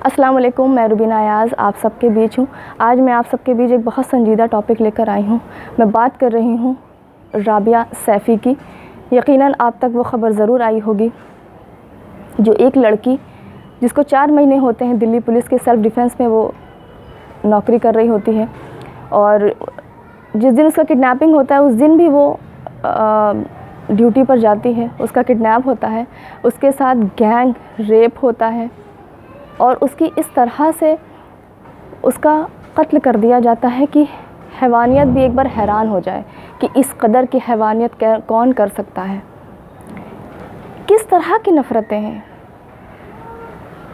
अस्सलाम वालेकुम, मैं रुबीना अयाज़ आप सबके बीच हूँ। आज मैं आप सबके बीच एक बहुत संजीदा टॉपिक लेकर आई हूँ। मैं बात कर रही हूँ राबिया सैफ़ी की। यकीनन आप तक वो ख़बर ज़रूर आई होगी, जो एक लड़की जिसको 4 महीने होते हैं दिल्ली पुलिस के सेल्फ़ डिफ़ेंस में वो नौकरी कर रही होती है, और जिस दिन उसका किडनैपिंग होता है उस दिन भी वो ड्यूटी पर जाती है। उसका किडनैप होता है, उसके साथ गैंग रेप होता है और उसकी इस तरह से उसका कत्ल कर दिया जाता है कि हैवानियत भी एक बार हैरान हो जाए कि इस कदर की हैवानियत कौन कर सकता है। किस तरह की नफ़रतें हैं।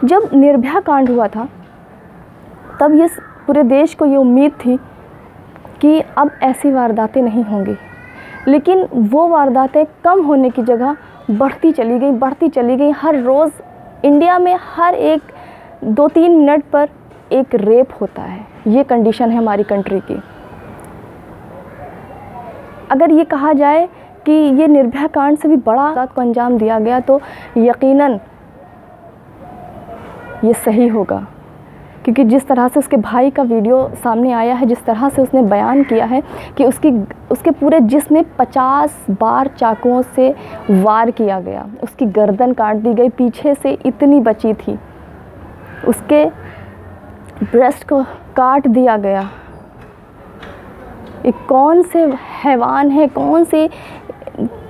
जब निर्भया कांड हुआ था तब ये पूरे देश को ये उम्मीद थी कि अब ऐसी वारदातें नहीं होंगी, लेकिन वो वारदातें कम होने की जगह बढ़ती चली गई। हर रोज़ इंडिया में हर एक 2-3 मिनट पर एक रेप होता है। ये कंडीशन है हमारी कंट्री की। अगर ये कहा जाए कि ये निर्भया कांड से भी बड़ा वारदात को अंजाम दिया गया तो यकीनन ये सही होगा, क्योंकि जिस तरह से उसके भाई का वीडियो सामने आया है, जिस तरह से उसने बयान किया है कि उसके पूरे जिस्म में 50 बार चाकुओं से वार किया गया, उसकी गर्दन काट दी गई, पीछे से इतनी बची थी, उसके ब्रेस्ट को काट दिया गया। ये कौन से हैवान है,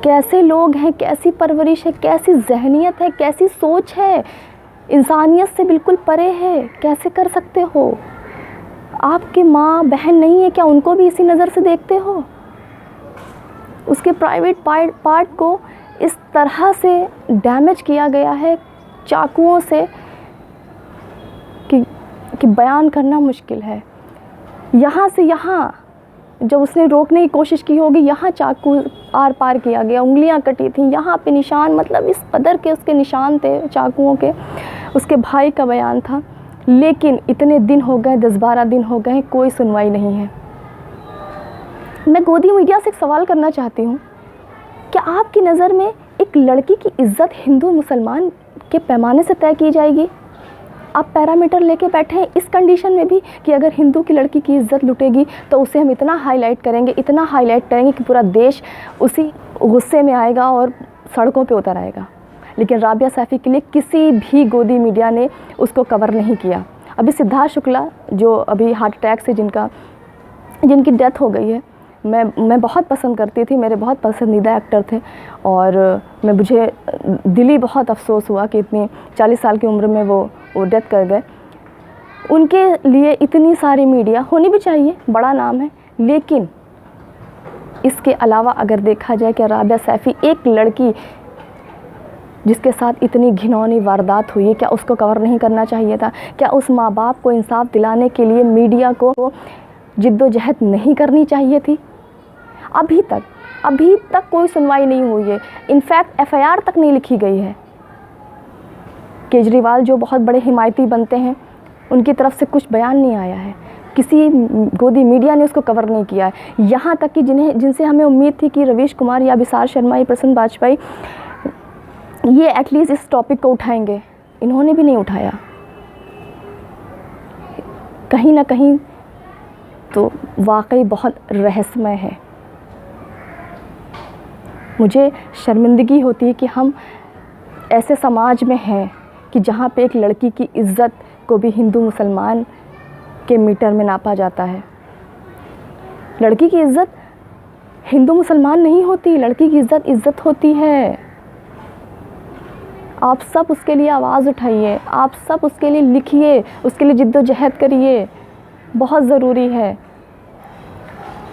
कैसे लोग हैं, कैसी परवरिश है, कैसी जहनियत है, कैसी सोच है, इंसानियत से बिल्कुल परे है। कैसे कर सकते हो? आपके माँ बहन नहीं है क्या? उनको भी इसी नज़र से देखते हो? उसके प्राइवेट पार्ट को इस तरह से डैमेज किया गया है चाकुओं से कि बयान करना मुश्किल है। यहाँ से यहाँ जब उसने रोकने की कोशिश की होगी, यहाँ चाकू आर पार किया गया, उंगलियाँ कटी थी, यहाँ पे निशान, मतलब इस कदर के उसके निशान थे चाकुओं के। उसके भाई का बयान था, लेकिन इतने दिन हो गए, 10-12 दिन हो गए, कोई सुनवाई नहीं है। मैं गोदी मीडिया से एक सवाल करना चाहती हूँ, क्या आपकी नज़र में एक लड़की की इज़्ज़त हिंदू मुसलमान के पैमाने से तय की जाएगी? आप पैरामीटर लेके बैठे हैं इस कंडीशन में भी कि अगर हिंदू की लड़की की इज़्ज़त लुटेगी तो उसे हम इतना हाईलाइट करेंगे कि पूरा देश उसी गुस्से में आएगा और सड़कों पे उतर आएगा। लेकिन राबिया सैफ़ी के लिए किसी भी गोदी मीडिया ने उसको कवर नहीं किया। अभी सिद्धार्थ शुक्ला जो अभी हार्ट अटैक से जिनकी डेथ हो गई है, मैं बहुत पसंद करती थी, मेरे बहुत पसंदीदा एक्टर थे, और मुझे दिली बहुत अफसोस हुआ कि इतनी 40 साल की उम्र में वो डेथ कर गए। उनके लिए इतनी सारी मीडिया होनी भी चाहिए, बड़ा नाम है, लेकिन इसके अलावा अगर देखा जाए कि राबिया सैफ़ी एक लड़की जिसके साथ इतनी घिनौनी वारदात हुई है, क्या उसको कवर नहीं करना चाहिए था? क्या उस माँ बाप को इंसाफ दिलाने के लिए मीडिया को जिद्दोजहद नहीं करनी चाहिए थी? अभी तक कोई सुनवाई नहीं हुई है। इनफैक्ट FIR तक नहीं लिखी गई है। केजरीवाल जो बहुत बड़े हिमायती बनते हैं, उनकी तरफ से कुछ बयान नहीं आया है, किसी गोदी मीडिया ने उसको कवर नहीं किया है। यहाँ तक कि जिनसे हमें उम्मीद थी कि रवीश कुमार या विशाल शर्मा या प्रसन्न बाजपेयी ये एटलीस्ट इस टॉपिक को उठाएंगे, इन्होंने भी नहीं उठाया। कहीं ना कहीं तो वाकई बहुत रहस्यमय है। मुझे शर्मिंदगी होती है कि हम ऐसे समाज में हैं कि जहाँ पे एक लड़की की इज़्ज़त को भी हिंदू मुसलमान के मीटर में नापा जाता है। लड़की की इज़्ज़त हिंदू मुसलमान नहीं होती, लड़की की इज़्ज़त होती है। आप सब उसके लिए आवाज़ उठाइए, आप सब उसके लिए लिखिए, उसके लिए जिद्दोजहद करिए, बहुत ज़रूरी है।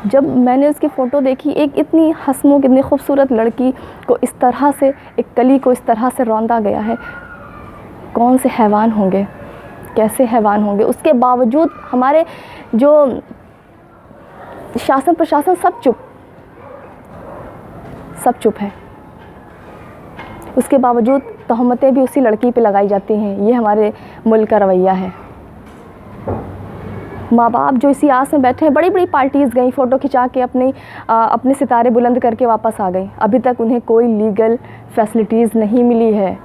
जब मैंने उसकी फ़ोटो देखी, एक इतनी हंसमुख, इतनी खूबसूरत लड़की को इस तरह से, एक कली को इस तरह से रौंदा गया है, कौन से हैवान होंगे, कैसे हैवान होंगे। उसके बावजूद हमारे जो शासन प्रशासन सब चुप है। उसके बावजूद तहमतें भी उसी लड़की पे लगाई जाती हैं। ये हमारे मुल्क का रवैया है। माँ बाप जो इसी आस में बैठे हैं, बड़ी बड़ी पार्टीज़ गई, फ़ोटो खिंचा के अपने सितारे बुलंद करके वापस आ गई। अभी तक उन्हें कोई लीगल फैसिलिटीज़ नहीं मिली है।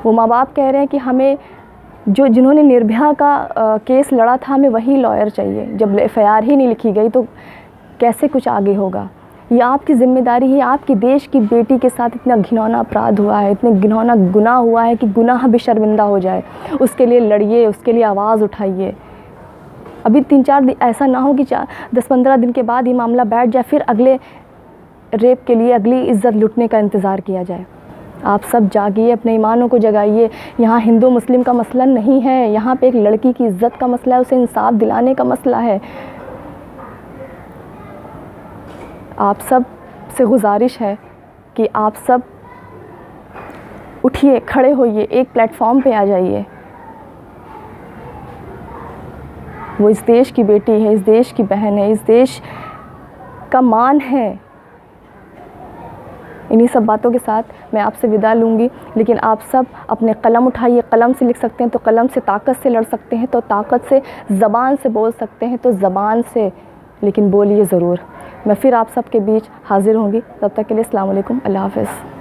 वो माँ बाप कह रहे हैं कि हमें जिन्होंने निर्भया का केस लड़ा था, हमें वही लॉयर चाहिए। जब FIR ही नहीं लिखी गई तो कैसे कुछ आगे होगा? ये आपकी ज़िम्मेदारी है। आपकी देश की बेटी के साथ इतना घिनौना अपराध हुआ है, इतने घिनौना गुनाह हुआ है कि गुनाह भी शर्मिंदा हो जाए। उसके लिए लड़िए, उसके लिए आवाज़ उठाइए। अभी 3-4 दिन ऐसा ना हो कि 10-15 दिन के बाद ये मामला बैठ जाए, फिर अगले रेप के लिए, अगली इज़्ज़त लुटने का इंतज़ार किया जाए। आप सब जागिए, अपने ईमानों को जगाइए। यहाँ हिंदू मुस्लिम का मसला नहीं है, यहाँ पे एक लड़की की इज़्ज़त का मसला है, उसे इंसाफ दिलाने का मसला है। आप सब से गुजारिश है कि आप सब उठिए, खड़े होइए, एक प्लेटफॉर्म पे आ जाइए। वो इस देश की बेटी है, इस देश की बहन है, इस देश का मान है। इन्हीं सब बातों के साथ मैं आपसे विदा लूँगी, लेकिन आप सब अपने कलम उठाइए। कलम से लिख सकते हैं तो कलम से, ताकत से लड़ सकते हैं तो ताकत से, ज़बान से बोल सकते हैं तो ज़बान से, लेकिन बोलिए ज़रूर। मैं फिर आप सब के बीच हाज़िर होंगी। तब तक के लिए अस्सलाम वालेकुम, अल्लाह हाफ़िज़।